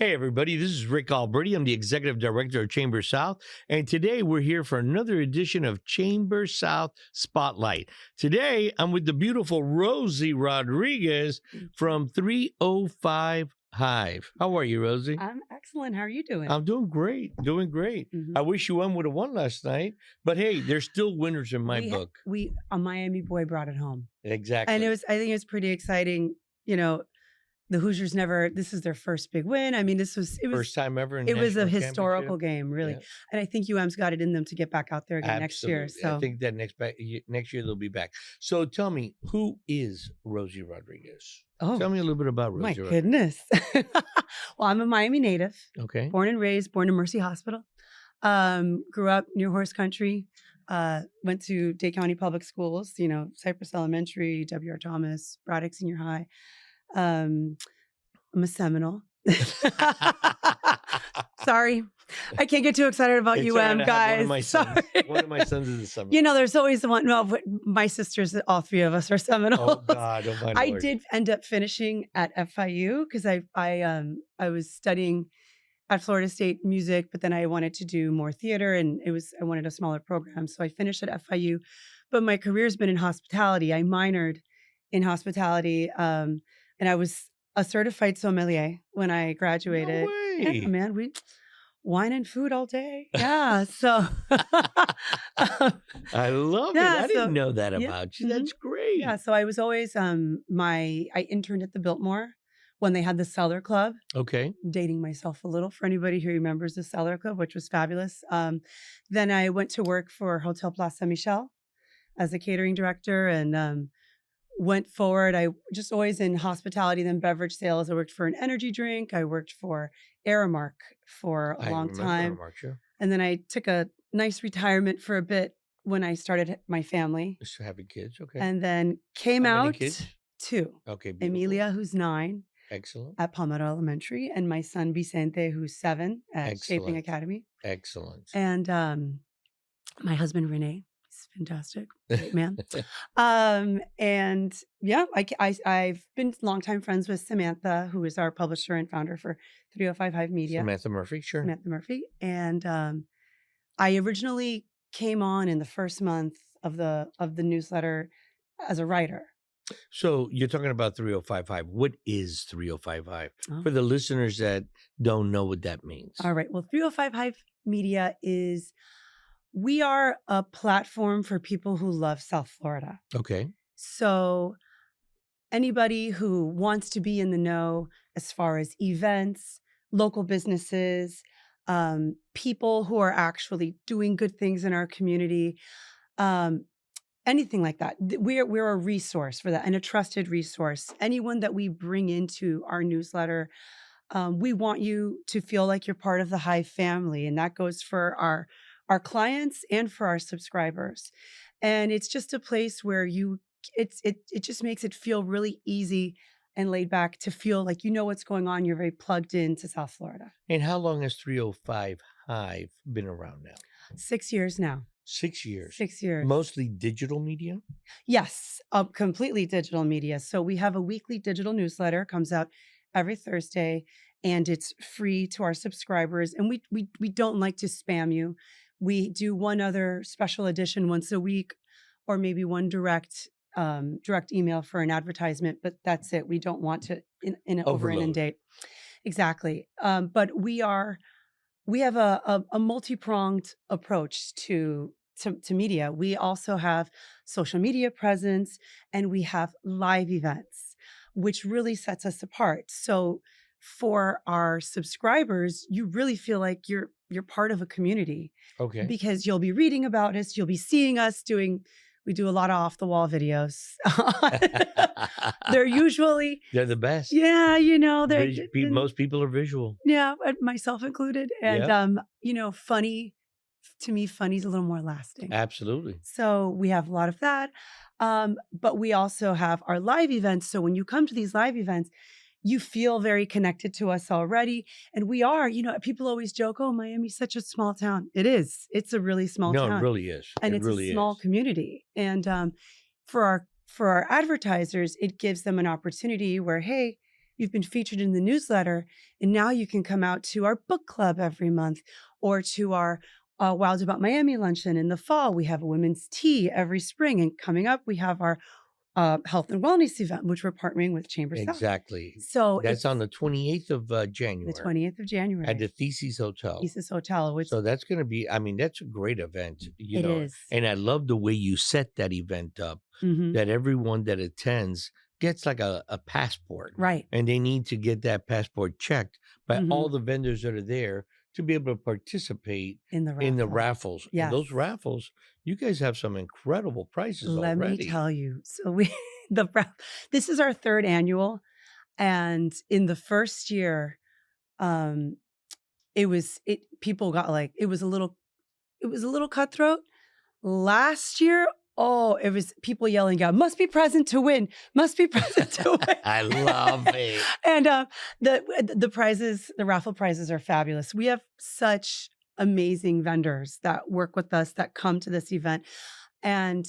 Hey, everybody, this is Rick Alberty. I'm the Executive Director of Chamber South, and today we're here for another edition of Chamber South Spotlight. Today, I'm with the beautiful Rosy Rodriguez from 305 Hive. How are you, Rosie? I'm excellent. How are you doing? I'm doing great, doing great. I wish UM would have won last night, but hey, there's still winners in my book. A Miami boy brought it home. Exactly. And I think it was pretty exciting. You know, the Hoosiers this is their first big win. I mean, it was first time ever in it was a national historical game, really. Yeah. And I think UM's got it in them to get back out there again next year. So I think that next year they'll be back. So tell me, who is Rosy Rodriguez? Tell me a little bit about Rosy Rodriguez. My goodness. Well, I'm a Miami native. Okay. Born and raised, born in Mercy Hospital. Grew up near Horse Country. Went to Dade County Public Schools, Cypress Elementary, W.R. Thomas, Braddock Senior High. I'm a Seminole. Sorry. I can't get too excited about UM, guys. One of my sons is a Seminole. There's always the one. No, but my sisters, all three of us are Seminoles. Oh God, oh my Lord. I did end up finishing at FIU because I was studying at Florida State music, but then I wanted to do more theater, and I wanted a smaller program, so I finished at FIU. But my career's been in hospitality. I minored in hospitality, and I was a certified sommelier when I graduated. No way. Yeah, man, wine and food all day. Yeah, so I love it. I didn't know that about you. That's great. Yeah, so I was always I interned at the Biltmore when they had the Cellar Club. Okay. Dating myself a little for anybody who remembers the Cellar Club, which was fabulous. Then I went to work for Hotel Place Saint-Michel as a catering director, and went forward. I just always in hospitality, then beverage sales. I worked for an energy drink. I worked for Aramark for a long time. Aramark, sure. And then I took a nice retirement for a bit when I started my family. Just having kids, okay. And then came How out many kids? 2. Okay, beautiful. Emilia, who's 9. Excellent. At Palmetto Elementary, and my son Vicente, who's 7 at Shaping Academy. Excellent. And my husband Renee. Fantastic, great man. And yeah, I've been longtime friends with Samantha, who is our publisher and founder for 305 Hive Media. Samantha Murphy, sure. Samantha Murphy. And I originally came on in the first month of the newsletter as a writer. So you're talking about 305 Hive. What is 305 Hive? For the listeners that don't know what that means. All right. Well, 305 Hive Media we are a platform for people who love South Florida. Okay. So anybody who wants to be in the know as far as events, local businesses, people who are actually doing good things in our community, anything like that. We're a resource for that, and a trusted resource. Anyone that we bring into our newsletter, we want you to feel like you're part of the Hive family, and that goes for our clients and for our subscribers. And it's just a place where it just makes it feel really easy and laid back to feel like you know what's going on. You're very plugged into South Florida. And how long has 305 Hive been around now? 6 years now. 6 years. 6 years. Mostly digital media? Yes, completely digital media. So we have a weekly digital newsletter, comes out every Thursday, and it's free to our subscribers. And we don't like to spam you. We do one other special edition once a week, or maybe one direct email for an advertisement, but that's it. We don't want to over inundate. Exactly. But we have a multi-pronged approach to media. We also have social media presence, and we have live events, which really sets us apart. So for our subscribers, you really feel like you're part of a community. Okay. Because you'll be reading about us, you'll be seeing us we do a lot of off the wall videos. They're the best. Yeah, most people are visual. Yeah, myself included. And funny, to me, funny's a little more lasting. Absolutely. So we have a lot of that. But we also have our live events. So when you come to these live events, you feel very connected to us already. And we are, people always joke, oh, Miami's such a small town. It is. It's a really small town. No, it really is. And it's a small community. And for our advertisers, it gives them an opportunity where, hey, you've been featured in the newsletter, and now you can come out to our book club every month or to our Wild About Miami luncheon in the fall. We have a women's tea every spring. And coming up, we have our health and wellness event, which we're partnering with Chamber South. Exactly. So That's it's on the 28th of the January 28th of at January, the Theses Hotel. Thesis Hotel, which So that's going to be, I mean, that's a great event, you it know. is. And I love the way you set that event up, Mhm. that everyone that attends gets like a passport. Right. And they need to get that passport checked by Mhm. all the vendors that are there to be able to participate In the in the raffle. raffles. Yes. And those raffles, you guys have some incredible prices Let me already. tell you. So this is our third annual. And in the first year, um, people got like, it was a little cutthroat. Last year, oh, it was people yelling out, must be present to win, must be present to win. I love it. And the prizes, the raffle prizes are fabulous. We have such amazing vendors that work with us that come to this event. And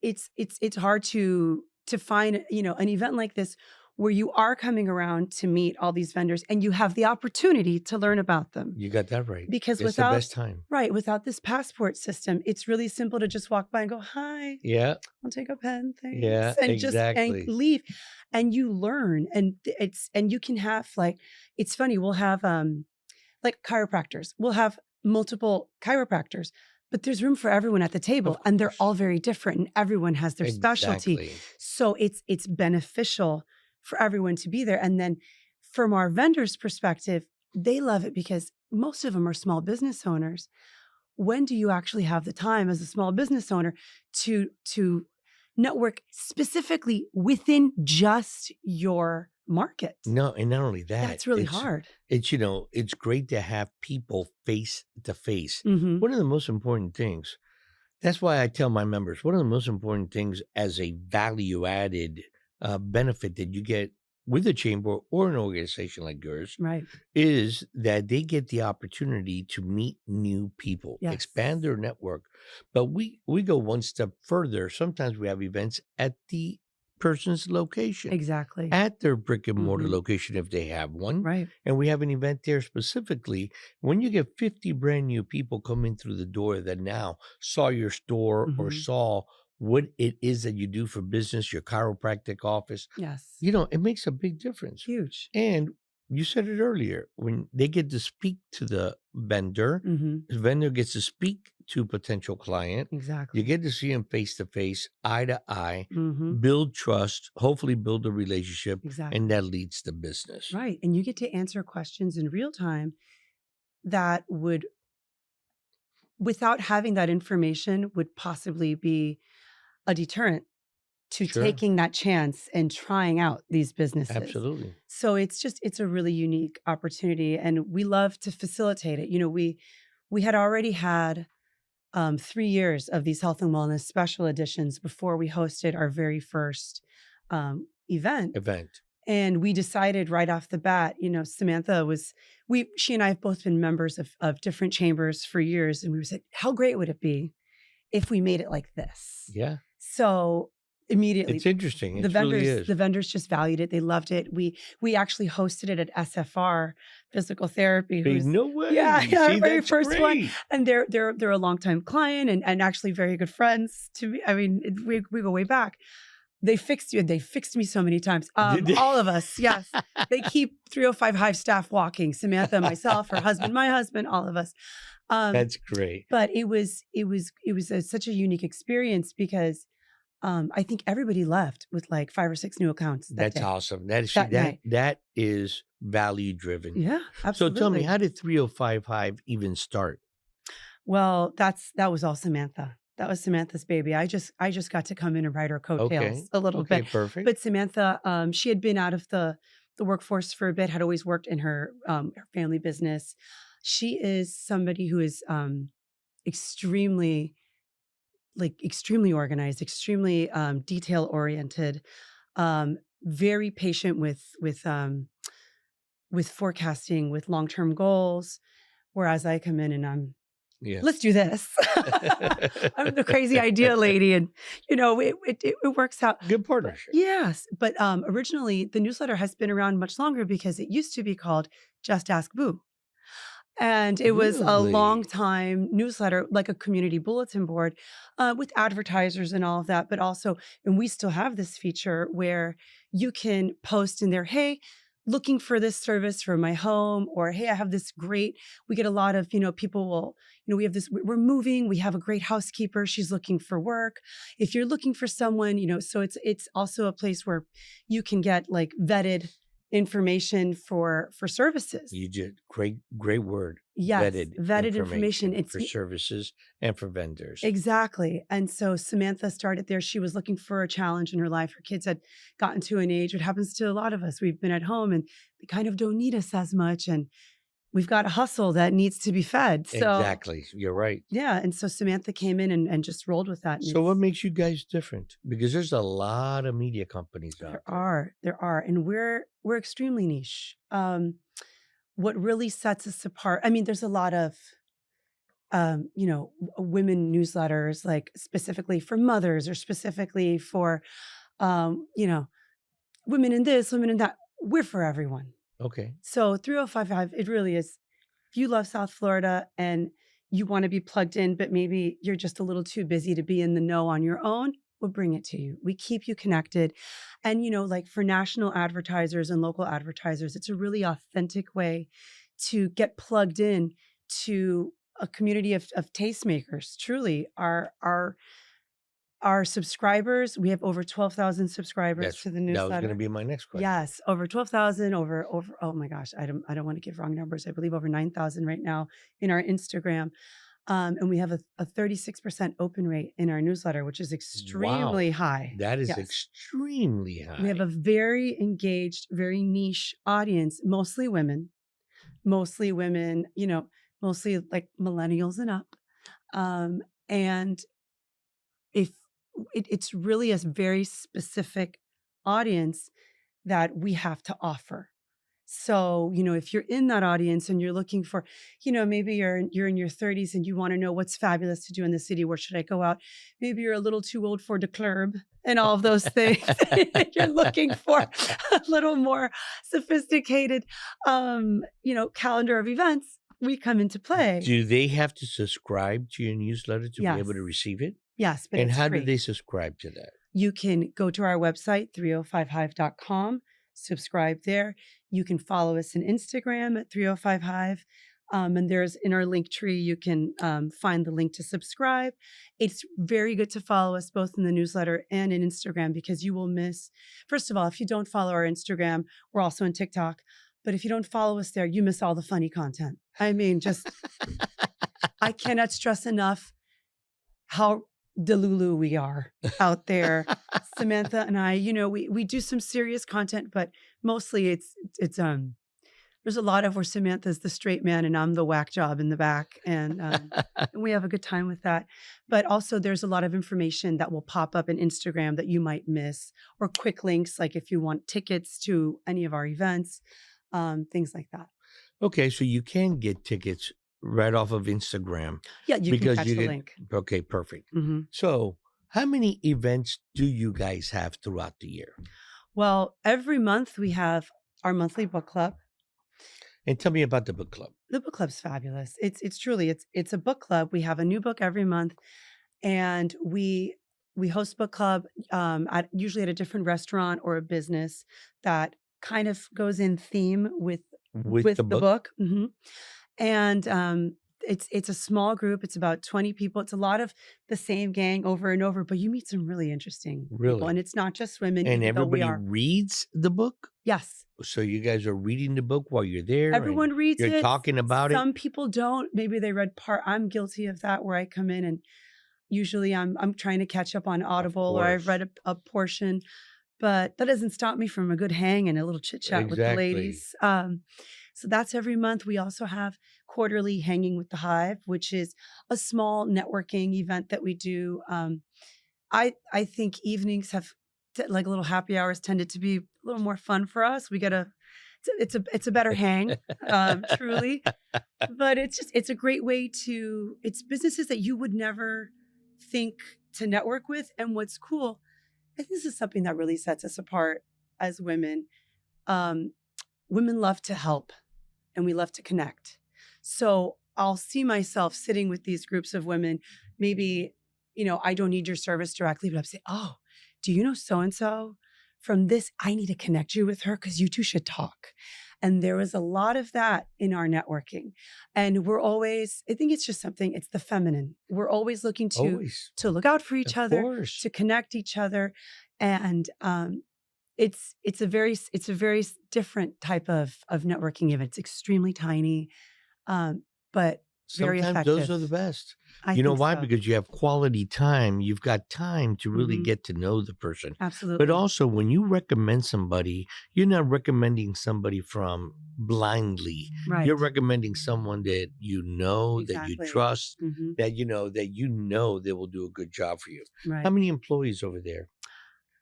it's hard to find, an event like this where you are coming around to meet all these vendors and you have the opportunity to learn about them. You got that right. Because It's the best time. without this passport system, it's really simple to just walk by and go, hi, Yeah. I'll take a pen, thanks. Yeah, and exactly. and leave. And you learn. And you can have it's funny, we'll have like chiropractors. We'll have multiple chiropractors, but there's room for everyone at the table. Of And they're course. all very different and everyone has their specialty. Exactly. So it's beneficial for everyone to be there. And then from our vendors' perspective, they love it because most of them are small business owners. When do you actually have the time as a small business owner to network specifically within just your market? No, and not only that, That's really hard. It's, it's great to have people face to face. Mhm. One of the most important things, that's why I tell my members, one of the most important things as a value added benefit that you get with a chamber or an organization like yours Right. is that they get the opportunity to meet new people, Yes. expand their network. But we go one step further. Sometimes we have events at the person's location, Exactly. at their brick and mortar Mhm. location if they have one. Right. And we have an event there specifically. When you get 50 brand new people coming through the door that now saw your store or Mhm. saw what it is that you do for business, your chiropractic office, Yes. it makes a big difference. Huge. And you said it earlier, when they get to speak to the vendor, Mhm. the vendor gets to speak to a potential client. Exactly. You get to see them face to face, eye to eye, Mhm. build trust, hopefully build a relationship, Exactly. and that leads to business. Right. And you get to answer questions in real time that would, without having that information, would possibly be a deterrent to Sure. taking that chance and trying out these businesses. Absolutely. So it's a really unique opportunity and we love to facilitate it. We had already had 3 years of these health and wellness special editions before we hosted our very first event. And we decided right off the bat, Samantha she and I have both been members of different chambers for years. And we said, how great would it be if we made it like this? Yeah. So immediately, It's interesting. It the really is. vendors just valued it. They loved it. We actually hosted it at SFR Physical Therapy. Hey, Who's no way. yeah, See, our very that's first one. great. And they're a longtime client and actually very good friends to me. I mean, we go way back. They fixed you and they fixed me so many times. Did they? All of us, yes. They keep 305 Hive staff walking. Samantha, myself, her husband, my husband, all of us. That's great. But it was such a unique experience because I think everybody left with like 5 or 6 new accounts. That's day. awesome. Night. That is value driven. Yeah, absolutely. So tell me, how did 305 Hive even start? Well, that was all Samantha. That was Samantha's baby. I just got to come in and ride her coattails a little bit. Perfect. But Samantha, she had been out of the workforce for a bit, had always worked in her family business. She is somebody who is extremely organized, extremely detail oriented, very patient with forecasting, with long-term goals. Whereas I come in and Yeah. let's do this. I'm the crazy idea lady, and it works out. Good But partnership. yes, but originally the newsletter has been around much longer because it used to be called Just Ask Boo. And it was a long Really? time newsletter, like a community bulletin board, with advertisers and all of that. But also, and we still have this feature where you can post in there, hey, looking for this service for my home, or hey, I have this great. We get a lot of, people will, we have this, we're moving, we have a great housekeeper, she's looking for work. If you're looking for someone, so it's also a place where you can get like vetted information for services. You did great word. Yes, Vetted vetted information. information for services and for vendors. Exactly. And so Samantha started there. She was looking for a challenge in her life. Her kids had gotten to an age, what happens to a lot of us. We've been at home and they kind of don't need us as much. And we've got a hustle that needs to be fed. So Exactly. You're right. yeah. And so Samantha came in and just rolled with that. And So what makes you guys different? Because there's a lot of media companies out there are. And we're extremely niche. What really sets us apart, I mean, there's a lot of women newsletters, like specifically for mothers or specifically for, women in this, women in that. We're for everyone. Okay. So 3055, it really is. If you love South Florida and you want to be plugged in, but maybe you're just a little too busy to be in the know on your own, we'll bring it to you. We keep you connected. And, like for national advertisers and local advertisers, it's a really authentic way to get plugged in to a community of tastemakers. Truly, our subscribers, we have over 12,000 subscribers to the That was going newsletter. to be my next question. Yes, over 12,000, over, oh my gosh, I don't want to give wrong numbers. I believe over 9,000 right now in our Instagram. And we have a 36% open rate in our newsletter, which is extremely high. That is Yes. extremely high. We have a very engaged, very niche audience, mostly women, mostly like millennials and up. And if it's really a very specific audience that we have to offer. So, if you're in that audience and you're looking for, maybe you're in your 30s and you want to know what's fabulous to do in the city, where should I go out? Maybe you're a little too old for the club and all of those things. You're looking for a little more sophisticated, calendar of events. We come into play. Do they have to subscribe to your newsletter to be able to Yes. receive it? Yes, but And it's how free. do they subscribe to that? You can go to our website, 305hive.com, subscribe there. You can follow us on Instagram at 305hive. And there's in our link tree, you can find the link to subscribe. It's very good to follow us both in the newsletter and in Instagram, because you will miss, first of all, if you don't follow our Instagram, we're also on TikTok. But if you don't follow us there, you miss all the funny content. I mean, just, I cannot stress enough how delulu we are out there. Samantha and I, we do some serious content, but mostly it's there's a lot of where Samantha's the straight man and I'm the whack job in the back, and we have a good time with that. But also there's a lot of information that will pop up in Instagram that you might miss, or quick links, like if you want tickets to any of our events, things like that. Okay, so you can get tickets right off of Instagram. Yeah, you can because catch you the get link. okay, perfect. Mhm. So, how many events do you guys have throughout the year? Well, every month we have our monthly book club. And tell me about the book club. The book club's fabulous. It's truly it's a book club. We have a new book every month, and we host book club usually at a different restaurant or a business that kind of goes in theme with With the the book. And it's a small group. It's about 20 people. It's a lot of the same gang over and over, but you meet some really interesting people. Really? And it's not just women, And even though we everybody are. reads the book? Yes. So you guys are reading the book while you're there? and Everyone reads You're it. talking about it? Some people don't. Maybe they read part. I'm guilty of that, where I come in and usually I'm trying to catch up on Audible, or I've read a portion, but that doesn't stop me from a good hang and a little chit chat with the Exactly. ladies. So that's every month. We also have quarterly Hanging with the Hive, which is a small networking event that we do. I think evenings have like little happy hours tended to be a little more fun for us. We get to it's a better hang, truly. But it's a great way to, it's businesses that you would never think to network with. And what's cool, I think this is something that really sets us apart as women. Um, Women love to help and we love to connect. So I'll see myself sitting with these groups of women. Maybe, I don't need your service directly, but I'm saying, oh, do you know so-and-so from this? I need to connect you with her because you two should talk. And there was a lot of that in our networking. And we're always, I think it's just something, it's the feminine. We're always looking Always. to look out for each Of other, course. to connect each other. And it's a very different type of networking event. It's extremely tiny, but very Sometimes effective. those are the best. I You know think why? so. Because you have quality time. You've got time to really Mhm. get to know the person. Absolutely. But also, when you recommend somebody, you're not recommending somebody from blindly. Right. You're recommending someone that you know, that you Exactly. trust, Mhm. that they will do a good job for you. Right. How many employees over there?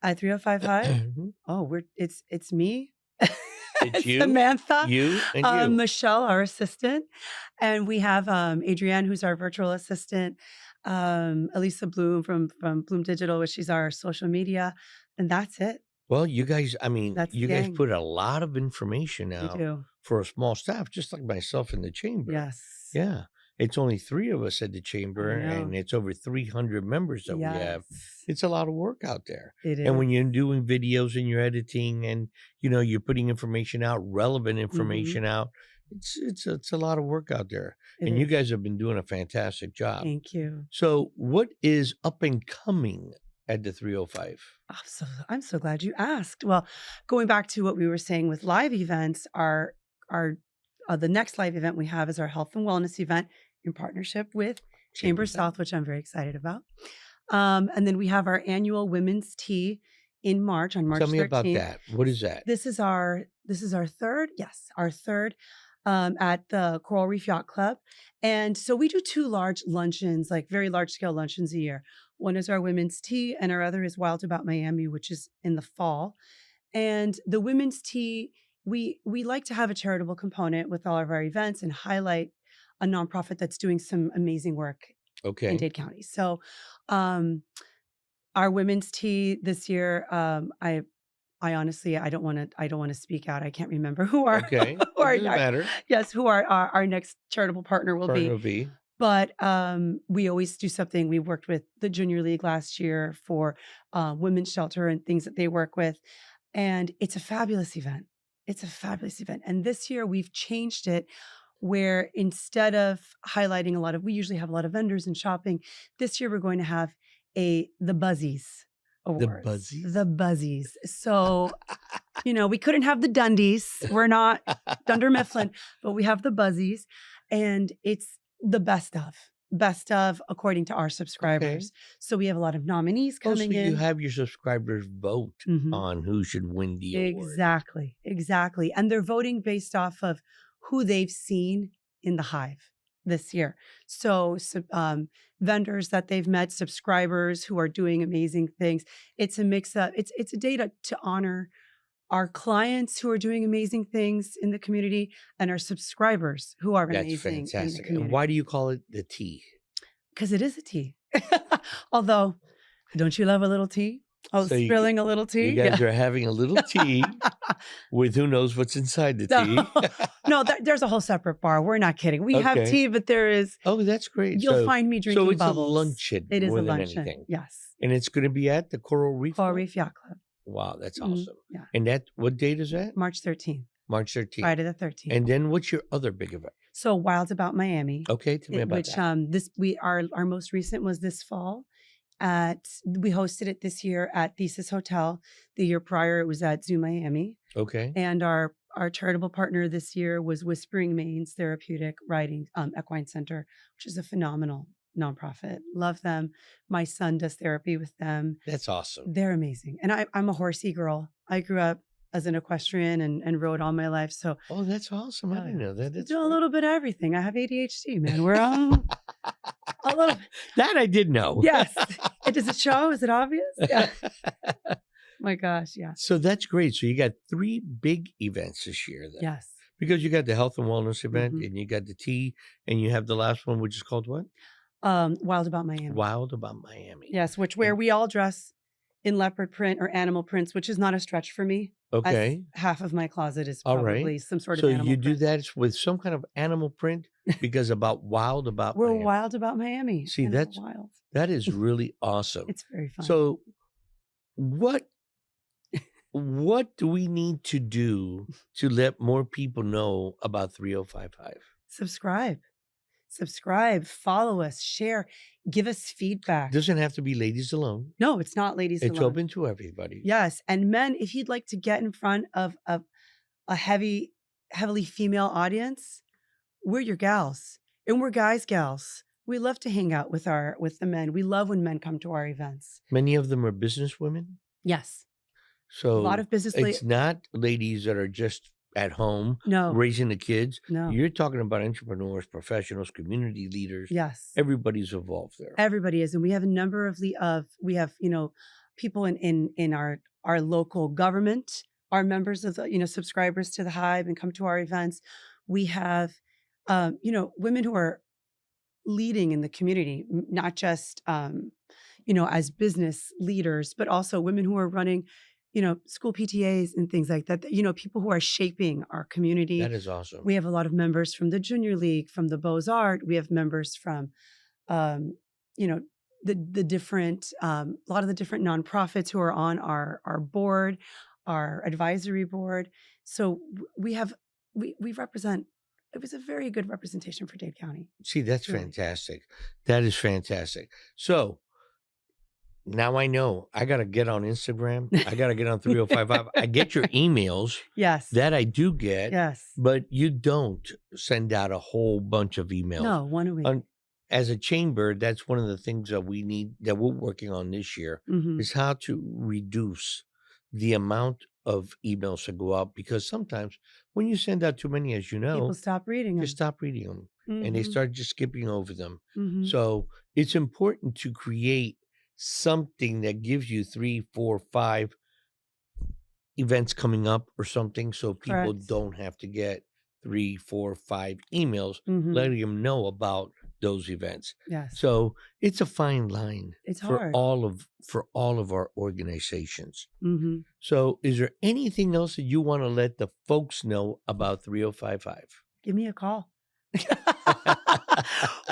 At 305 Hive? Mhm. Oh, it's me. It's you, Samantha, you, and you. Michelle, our assistant, and we have Adrienne, who's our virtual assistant, Elisa Bloom from Bloom Digital, which she's our social media, and that's it. Well, you guys, That's the you guys gang. put a lot of information We out do. for a small staff, just like myself in the chamber. Yes. Yeah. It's only 3 of us at the chamber, I know. and it's over 300 members that we have. Yes. It's a lot of work out there. It is. And when you're doing videos and you're editing and, you're putting information out, relevant information out, it's a lot of work out there. It And you is. guys have been doing a fantastic job. Thank you. So what is up and coming at the 305? I'm so glad you asked. Well, going back to what we were saying with live events, our the next live event we have is our health and wellness event in partnership with Chamber South, which I'm very excited about. And then we have our annual women's tea in March, on March 13th. Tell me about that. What is that? This is our third, our third at the Coral Reef Yacht Club. And so we do 2 large luncheons, like very large scale luncheons a year. One is our women's tea and our other is Wild About Miami, which is in the fall. And the women's tea, we like to have a charitable component with all of our events and highlight a nonprofit that's doing some amazing work in Okay. Dade County. So our women's tea this year, I honestly, I don't want to speak out. I can't remember who our Okay. It doesn't matter. who our next charitable partner will Partner be. will be. But we always do something. We worked with the Junior League last year for women's shelter and things that they work with. And it's a fabulous event. It's a fabulous event. And this year we've changed it where instead of highlighting we usually have a lot of vendors and shopping. This year we're going to have the Buzzies Awards. Buzzies? The Buzzies. So, we couldn't have the Dundies. We're not Dunder Mifflin, but we have the Buzzies. And it's the best of according to our subscribers. So we have a lot of nominees coming in. You have your subscribers vote on who should win the award. Exactly. And they're voting based off of who they've seen in the Hive this year. So vendors that they've met, subscribers who are doing amazing things. It's a mix of, it's a day to honor our clients who are doing amazing things in the community and our subscribers who are amazing. That's fantastic. In the community. And why do you call it the tea? Because it is a tea. Although, don't you love a little tea? Oh, So spilling a little tea? You guys are having a little tea with who knows what's inside the tea. No, there's a whole separate bar. We're not kidding. We have Okay. tea, but there is, Oh, that's great. you'll find me drinking So it's bubbles. a luncheon It is more a than luncheon. anything. Yes. And it's going to be at the Coral Reef? Coral Club? Reef Yacht Club. Wow, that's Mhm. awesome. Yeah. And what date is that? March 13th. March 13th. Friday the 13th. And then what's your other big event? So Wild About Miami. Okay, tell me about which that. our most recent was this fall. We hosted it this year at Thesis Hotel. The year prior it was at Zoo Miami. Okay. And our charitable partner this year was Whispering Main's Therapeutic Riding Equine Center, which is a phenomenal nonprofit. Love them. My son does therapy with them. That's awesome. They're amazing. And I'm a horsey girl. I grew up as an equestrian and rode all my life. So Oh, that's awesome. I didn't know that. That's do a great. little bit of everything. I have ADHD, man. We're a little. That I did know. Yes. Does it show? Is it obvious? Yeah. My gosh, yeah. So that's great. So you got 3 big events this year then. Yes. Because you got the health and wellness event, Mhm. and you got the tea, and you have the last one, which is called what? Wild About Miami. Wild About Miami. Yes, where And we all dress in leopard print or animal prints, which is not a stretch for me, as okay, half of my closet is all right. probably some sort of So animal you do print. that with some kind of animal print because about Wild About We're Miami. wild about Miami, See, and we're wild. that is really awesome. It's very fun. So what do we need to do to let more people know about 3055 Hive? Subscribe, follow us, share, give us feedback. Doesn't have to be ladies alone. No, it's not ladies It's alone. open to everybody. Yes, and men, if you'd like to get in front of a heavily female audience, we're your gals, and we're guys, gals. We love to hang out with the men. We love when men come to our events. Many of them are business women. Yes, a lot So of business. it's not ladies that are just at home No, raising the kids. no. You're talking about entrepreneurs, professionals, community leaders. Yes, Everybody's involved there. everybody is, and we have a number of we have people in our local government are members of the subscribers to the Hive and come to our events. We have women who are leading in the community, not just as business leaders, but also women who are running school PTAs and things like that. People who are shaping our community. That is awesome. We have a lot of members from the Junior League, from the Beaux-Arts. We have members from the different a lot of the different nonprofits who are on our board, our advisory board. So we represent. It was a very good representation for Dade County. See, that's Really. fantastic. That is fantastic. So now I know I got to get on Instagram. I got to get on 3055. I get your emails. Yes. That I do get. Yes. But you don't send out a whole bunch of emails. No, one a week. As a chamber, that's one of the things that we need, that we're working on this year, Mhm. is how to reduce the amount of emails that go out, because sometimes when you send out too many, as you know, People stop reading them. you stop reading them and they Mhm. start just skipping over them. Mhm. So it's important to create something that gives you 3, 4, 5 events coming up or something, so people Correct. don't have to get 3, 4, 5 emails Mhm. letting them know about those events. Yes. So it's a fine line It's for hard. all of our organizations. Mhm. So is there anything else that you want to let the folks know about 3055? Give me a call.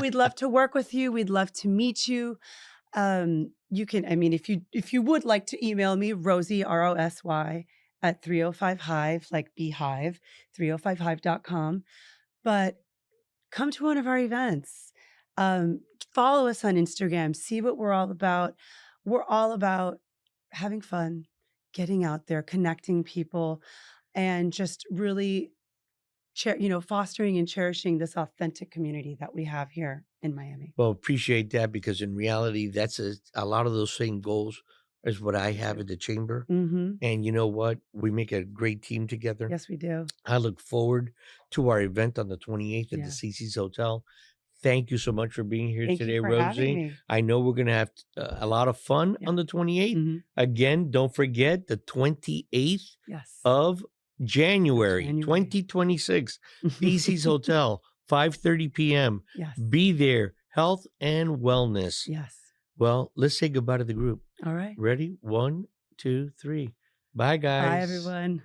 We'd love to work with you. We'd love to meet you. You can, if you would like to email me, Rosie, ROSY, at 305 Hive, like beehive, 305hive.com. But come to one of our events. Follow us on Instagram. See what we're all about. We're all about having fun, getting out there, connecting people, and just really fostering and cherishing this authentic community that we have here in Miami. Well, appreciate that, because in reality, that's a lot of those same goals is what I have at the chamber. Mm-hmm. And you know what? We make a great team together. Yes, we do. I look forward to our event on the 28th at Yeah. the CC's Hotel. Thank you so much for being here Thank today, you for having Rosie. me. I know we're going to have a lot of fun Yeah. on the 28th. Mm-hmm. Again, don't forget the 28th Yes. of January. January. 2026, CC's Hotel, 5:30 p.m. Yes. Be there. Health and wellness. Yes. Well, let's say goodbye to the group. All right. Ready? 1, 2, 3. Bye, guys. Bye, everyone.